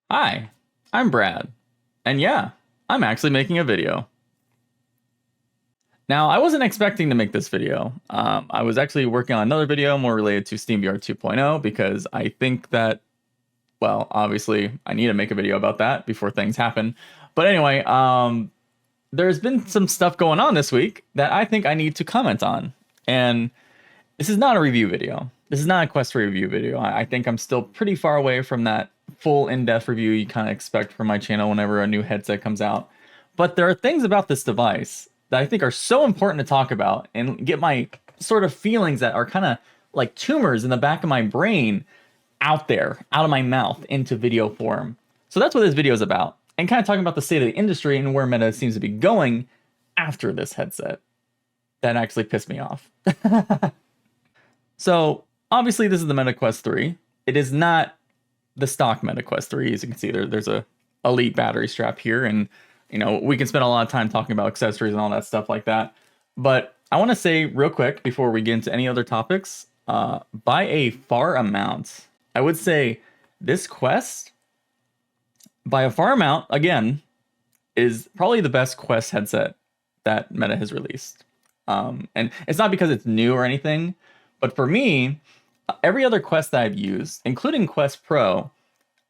Hi, I'm Brad, and yeah, I'm actually making a video. Now, I wasn't expecting to make this video. I was actually working on another video more related to SteamVR 2.0 because I think that, well, obviously, I need to make a video about that before things happen. But anyway, there's been some stuff going on this week that I think I need to comment on. And this is not a review video. This is not a Quest 3 review video. I think I'm still pretty far away from that full in-depth review you kind of expect from my channel whenever a new headset comes out. But there are things about this device that I think are so important to talk about and get my sort of feelings that are kind of like tumors in the back of my brain out there, out of my mouth, into video form. So that's what this video is about, and kind of talking about the state of the industry and where Meta seems to be going after this headset. That actually pissed me off. So obviously this is the Meta Quest 3. It is not the stock Meta Quest 3. As you can see, there's a Elite battery strap here, and we can spend a lot of time talking about accessories and all that stuff like that. But I want to say real quick before we get into any other topics, by a far amount, I would say this Quest, by a far amount, again, is probably the best Quest headset that Meta has released. And it's not because it's new or anything, but for me, every other Quest that I've used, including Quest Pro,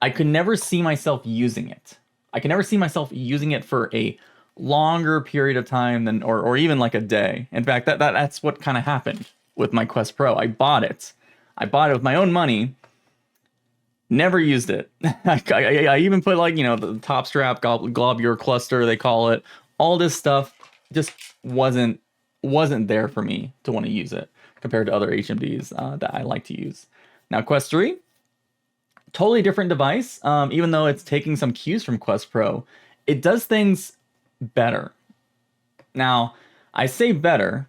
I could never see myself using it. I can never see myself using it for a longer period of time than, or even like a day. In fact, that's what kind of happened with my Quest Pro. I bought it. I bought it with my own money. Never used it. I even put the top strap, globular cluster, they call it. All this stuff just wasn't there for me to want to use it compared to other HMDs that I like to use. Now, Quest 3, totally different device. Even though it's taking some cues from Quest Pro, it does things better. Now, I say better,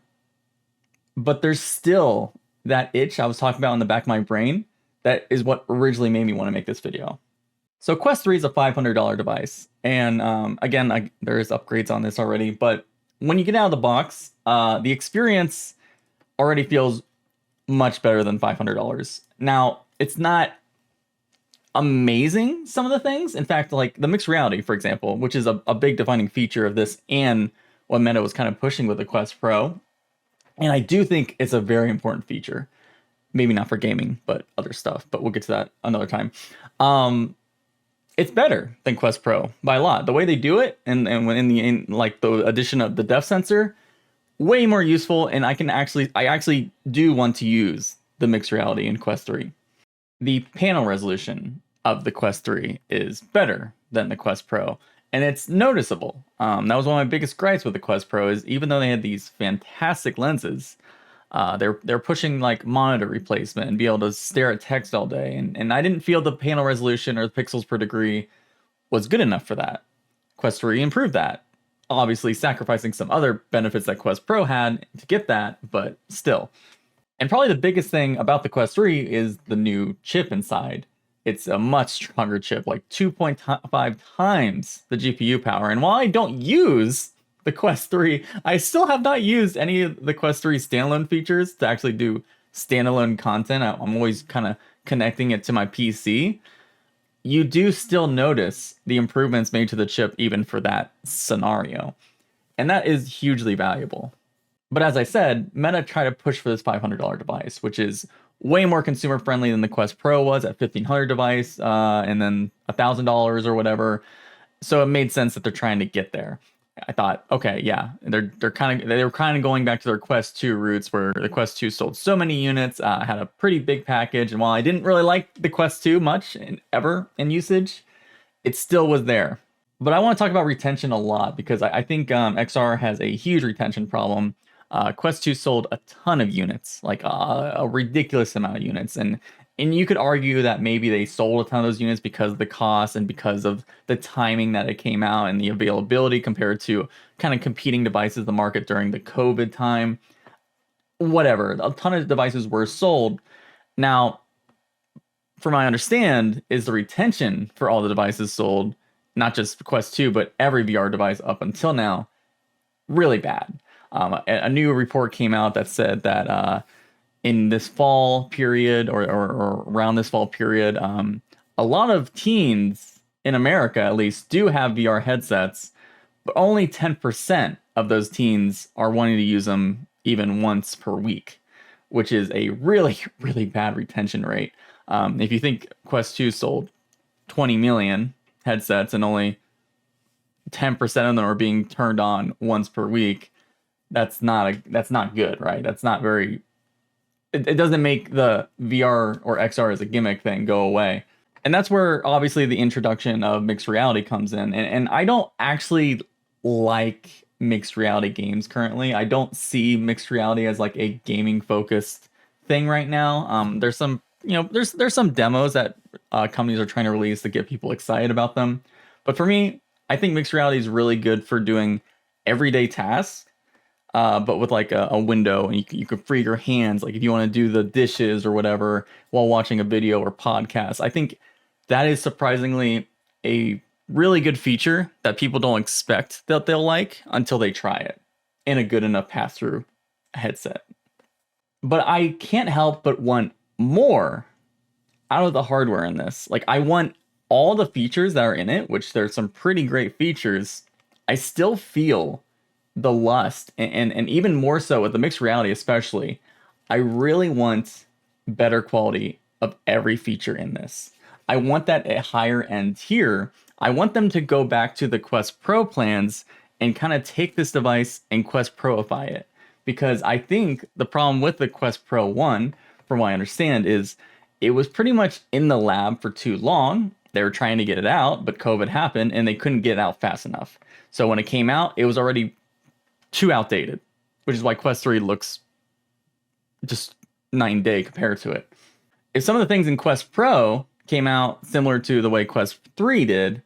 but there's still that itch I was talking about in the back of my brain that is what originally made me want to make this video. So Quest 3 is a $500 device, and again, there's upgrades on this already, but when you get out of the box, the experience already feels much better than $500. Now, it's not amazing, some of the things. In fact, like the mixed reality, for example, which is a big defining feature of this and what Meta was kind of pushing with the Quest Pro. And I do think it's a very important feature. Maybe not for gaming, but other stuff. But we'll get to that another time. It's better than Quest Pro by a lot. The way they do it, and when in like the addition of the depth sensor, way more useful. And I actually do want to use the mixed reality in Quest 3. The panel resolution of the Quest 3 is better than the Quest Pro, and it's noticeable. That was one of my biggest gripes with the Quest Pro, is even though they had these fantastic lenses, they're pushing like monitor replacement and be able to stare at text all day, and I didn't feel the panel resolution or the pixels per degree was good enough for that. Quest 3 improved that, obviously sacrificing some other benefits that Quest Pro had to get that, but still. And probably the biggest thing about the Quest 3 is the new chip inside. It's a much stronger chip, like 2.5 times the GPU power. And while I don't use the Quest 3, I still have not used any of the Quest 3 standalone features to actually do standalone content. I'm always kind of connecting it to my PC. You do still notice the improvements made to the chip even for that scenario. And that is hugely valuable. But as I said, Meta tried to push for this $500 device, which is way more consumer friendly than the Quest Pro was at $1,500 device, and then $1,000 or whatever. So it made sense that they're trying to get there. I thought, okay, yeah, they were kind of going back to their Quest 2 roots, where the Quest 2 sold so many units, had a pretty big package, and while I didn't really like the Quest 2 much ever in usage, it still was there. But I want to talk about retention a lot because I think XR has a huge retention problem. Quest 2 sold a ton of units, like a ridiculous amount of units, and you could argue that maybe they sold a ton of those units because of the cost and because of the timing that it came out and the availability compared to kind of competing devices in the market during the COVID time. Whatever, a ton of devices were sold. Now, from what I understand, is the retention for all the devices sold, not just Quest 2, but every VR device up until now, really bad. A new report came out that said that in this fall period or around this fall period, a lot of teens in America at least, do have VR headsets, but only 10% of those teens are wanting to use them even once per week, which is a really, really bad retention rate. If you think Quest 2 sold 20 million headsets and only 10% of them are being turned on once per week, that's not good, right? That's not very. It doesn't make the VR or XR as a gimmick thing go away. And that's where obviously the introduction of mixed reality comes in. And I don't actually like mixed reality games currently. I don't see mixed reality as like a gaming focused thing right now. There's some, there's some demos that companies are trying to release to get people excited about them. But for me, I think mixed reality is really good for doing everyday tasks, but with like a window, and you can free your hands. Like if you want to do the dishes or whatever while watching a video or podcast, I think that is surprisingly a really good feature that people don't expect that they'll like until they try it in a good enough pass-through headset. But I can't help but want more out of the hardware in this. Like I want all the features that are in it, which there's some pretty great features. I still feel the lust, and even more so with the mixed reality especially, I really want better quality of every feature in this. I want that at higher end tier. I want them to go back to the Quest Pro plans and kind of take this device and Quest Proify it. Because I think the problem with the Quest Pro 1, from what I understand, is it was pretty much in the lab for too long. They were trying to get it out, but COVID happened and they couldn't get it out fast enough. So when it came out, it was already too outdated, which is why Quest 3 looks just night and day compared to it. If some of the things in Quest Pro came out similar to the way Quest 3 did,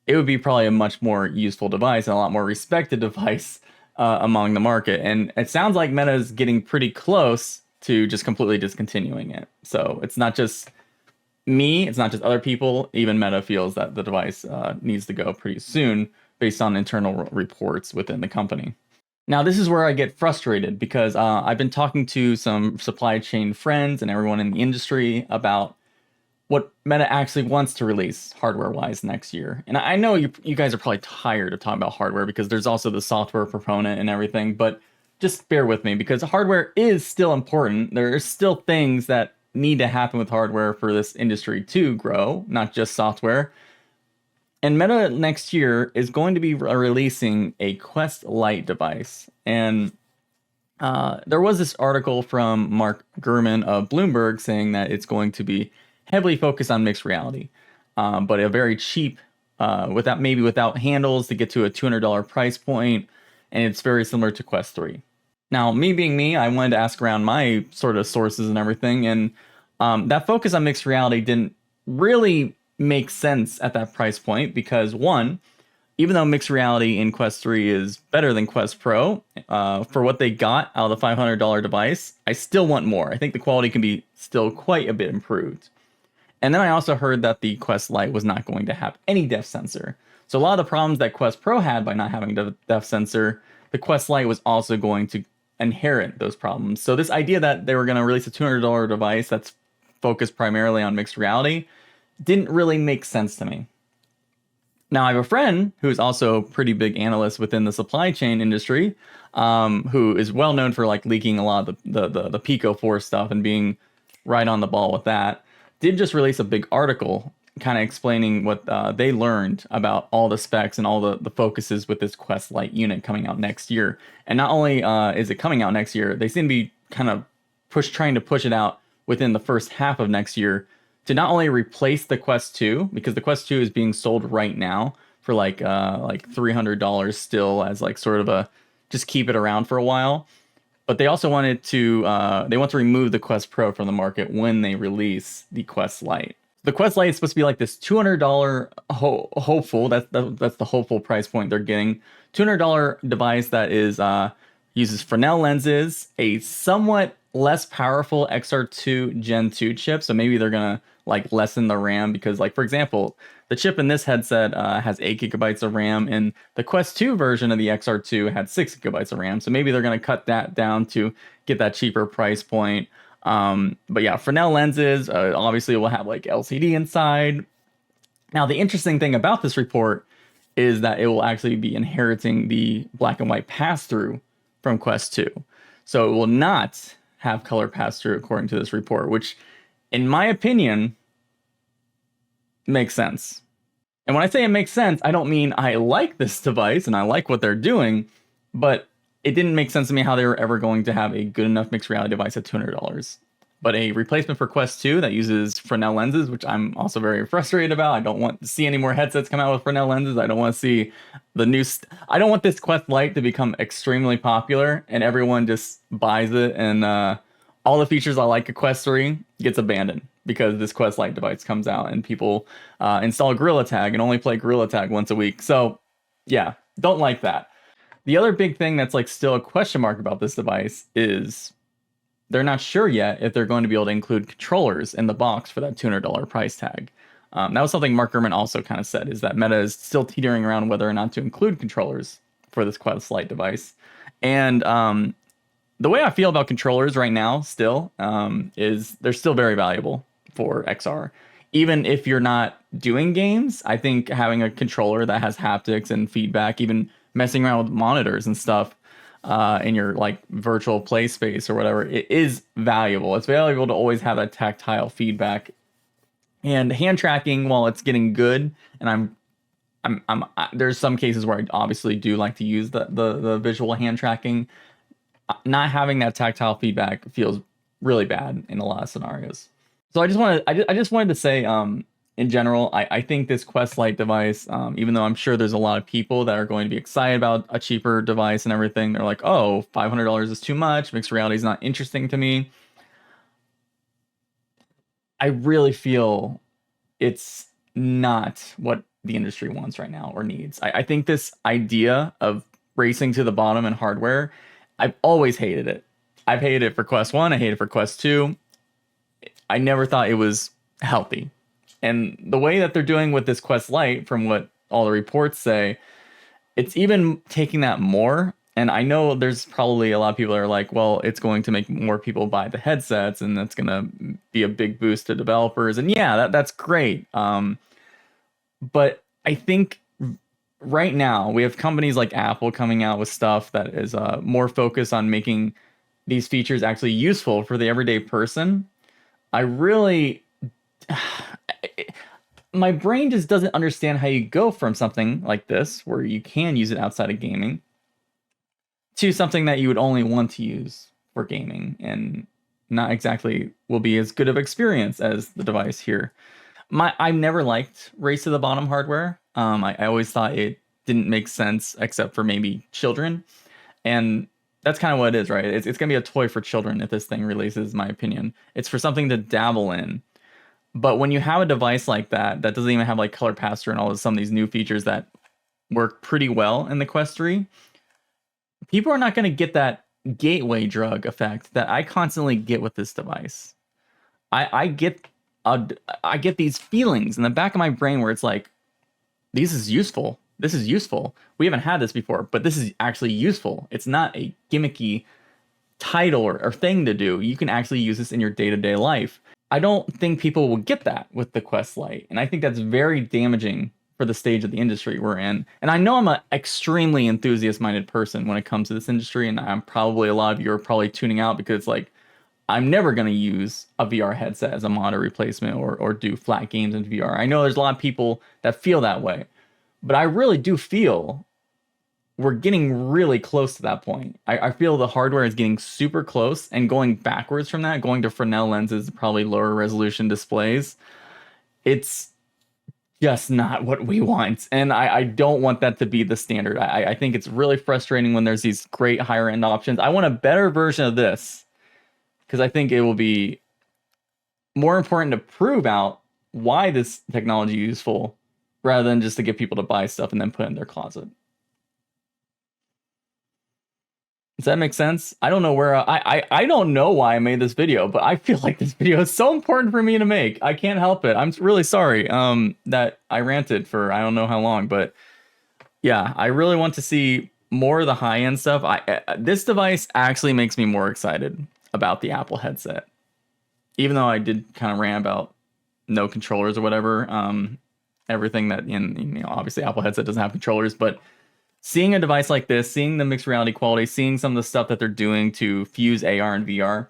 it would be probably a much more useful device and a lot more respected device among the market. And it sounds like Meta is getting pretty close to just completely discontinuing it. So it's not just me, it's not just other people. Even Meta feels that the device needs to go pretty soon based on internal reports within the company. Now, this is where I get frustrated because I've been talking to some supply chain friends and everyone in the industry about what Meta actually wants to release hardware-wise next year. And I know you guys are probably tired of talking about hardware because there's also the software proponent and everything, but just bear with me because hardware is still important. There are still things that need to happen with hardware for this industry to grow, not just software. And Meta next year is going to be releasing a Quest Lite device. And there was this article from Mark Gurman of Bloomberg saying that it's going to be heavily focused on mixed reality, but a very cheap, without handles to get to a $200 price point, and it's very similar to Quest 3. Now, me being me, I wanted to ask around my sort of sources and everything, and that focus on mixed reality didn't really make sense at that price point because, one, even though mixed reality in Quest 3 is better than Quest Pro, for what they got out of the $500 device, I still want more. I think the quality can be still quite a bit improved. And then I also heard that the Quest Lite was not going to have any depth sensor. So a lot of the problems that Quest Pro had by not having the depth sensor, the Quest Lite was also going to inherit those problems. So this idea that they were going to release a $200 device that's focused primarily on mixed reality didn't really make sense to me. Now, I have a friend who's also a pretty big analyst within the supply chain industry, who is well known for like leaking a lot of the Pico 4 stuff and being right on the ball with that. Did just release a big article kind of explaining what they learned about all the specs and all the focuses with this Quest Lite unit coming out next year. And not only is it coming out next year, they seem to be kind of trying to push it out within the first half of next year to not only replace the Quest 2, because the Quest 2 is being sold right now for like $300 still as like sort of a just keep it around for a while. But they also wanted to they want to remove the Quest Pro from the market when they release the Quest Lite. The Quest Lite is supposed to be like this $200 hopeful. That's the hopeful price point they're getting. $200 device that is uses Fresnel lenses, a somewhat less powerful XR2 Gen 2 chip. So maybe they're gonna like lessen the RAM because, like, for example, the chip in this headset has 8 gigabytes of RAM, and the Quest 2 version of the XR2 had 6 gigabytes of RAM. So maybe they're gonna cut that down to get that cheaper price point. But yeah, Fresnel lenses, obviously will have like LCD inside. Now, the interesting thing about this report is that it will actually be inheriting the black and white pass-through from Quest 2. So it will not have color pass-through according to this report, which, in my opinion, makes sense. And when I say it makes sense, I don't mean I like this device and I like what they're doing, but it didn't make sense to me how they were ever going to have a good enough mixed reality device at $200. But a replacement for Quest 2 that uses Fresnel lenses, which I'm also very frustrated about. I don't want to see any more headsets come out with Fresnel lenses. I don't want to see the new. I don't want this Quest Lite to become extremely popular and everyone just buys it and all the features I like a Quest 3 gets abandoned because this Quest Lite device comes out and people install Gorilla Tag and only play Gorilla Tag once a week. So yeah, don't like that. The other big thing that's like still a question mark about this device is they're not sure yet if they're going to be able to include controllers in the box for that $200 price tag. That was something Mark Gurman also kind of said, is that Meta is still teetering around whether or not to include controllers for this Quest Lite device. And the way I feel about controllers right now still is they're still very valuable for XR. Even if you're not doing games, I think having a controller that has haptics and feedback, even messing around with monitors and stuff, in your like virtual play space or whatever, it is valuable. It's valuable to always have that tactile feedback. And hand tracking, while it's getting good, and there's some cases where I obviously do like to use the visual hand tracking. Not having that tactile feedback feels really bad in a lot of scenarios. So I just wanted to say, in general, I think this Quest Lite device, even though I'm sure there's a lot of people that are going to be excited about a cheaper device and everything, they're like, oh, $500 is too much. Mixed reality is not interesting to me. I really feel it's not what the industry wants right now or needs. I think this idea of racing to the bottom in hardware, I've always hated it. I've hated it for Quest 1. I hate it for Quest 2. I never thought it was healthy. And the way that they're doing with this Quest Lite, from what all the reports say, it's even taking that more. And I know there's probably a lot of people that are like, well, it's going to make more people buy the headsets, and that's going to be a big boost to developers. And yeah, that's great. But I think right now we have companies like Apple coming out with stuff that is more focused on making these features actually useful for the everyday person. I really... my brain just doesn't understand how you go from something like this, where you can use it outside of gaming, to something that you would only want to use for gaming and not exactly will be as good of experience as the device here. I never liked race to the bottom hardware. I always thought it didn't make sense except for maybe children. And that's kind of what it is, right? It's going to be a toy for children if this thing releases, in my opinion. It's for something to dabble in. But when you have a device like that doesn't even have like color pass-through and all of some of these new features that work pretty well in the Quest 3, people are not going to get that gateway drug effect that I constantly get with this device. I get these feelings in the back of my brain where it's like, this is useful. This is useful. We haven't had this before, but this is actually useful. It's not a gimmicky title or thing to do. You can actually use this in your day-to-day life. I don't think people will get that with the Quest Lite, and I think that's very damaging for the stage of the industry we're in. And I know I'm an extremely enthusiast-minded person when it comes to this industry, and I'm probably, a lot of you are probably tuning out because it's like, I'm never going to use a VR headset as a monitor replacement or do flat games in VR. I know there's a lot of people that feel that way, but I really do feel we're getting really close to that point. I feel the hardware is getting super close, and going backwards from that, going to Fresnel lenses, probably lower resolution displays, it's just not what we want. And I don't want that to be the standard. I think it's really frustrating when there's these great higher end options. I want a better version of this, because I think it will be more important to prove out why this technology is useful rather than just to get people to buy stuff and then put it in their closet. Does that make sense? I don't know where I don't know why I made this video, but I feel like this video is so important for me to make. I can't help it. I'm really sorry that I ranted for I don't know how long, but yeah, I really want to see more of the high-end stuff. This device actually makes me more excited about the Apple headset. Even though I did kind of rant about no controllers or whatever, everything that obviously Apple headset doesn't have controllers, but seeing a device like this, seeing the mixed reality quality, seeing some of the stuff that they're doing to fuse AR and VR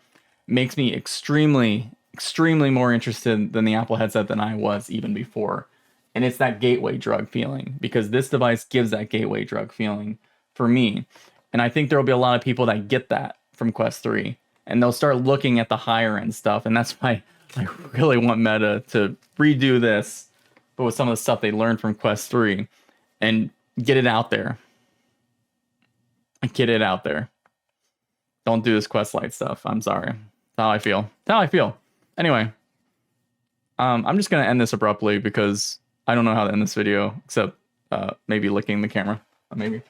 makes me extremely, extremely more interested than the Apple headset than I was even before. And it's that gateway drug feeling, because this device gives that gateway drug feeling for me. And I think there will be a lot of people that get that from Quest 3, and they'll start looking at the higher end stuff. And that's why I really want Meta to redo this, but with some of the stuff they learned from Quest 3 and get it out there. Get it out there. Don't do this Quest Lite stuff. I'm sorry. That's how I feel. That's how I feel. Anyway, I'm just going to end this abruptly because I don't know how to end this video except maybe licking the camera. Maybe.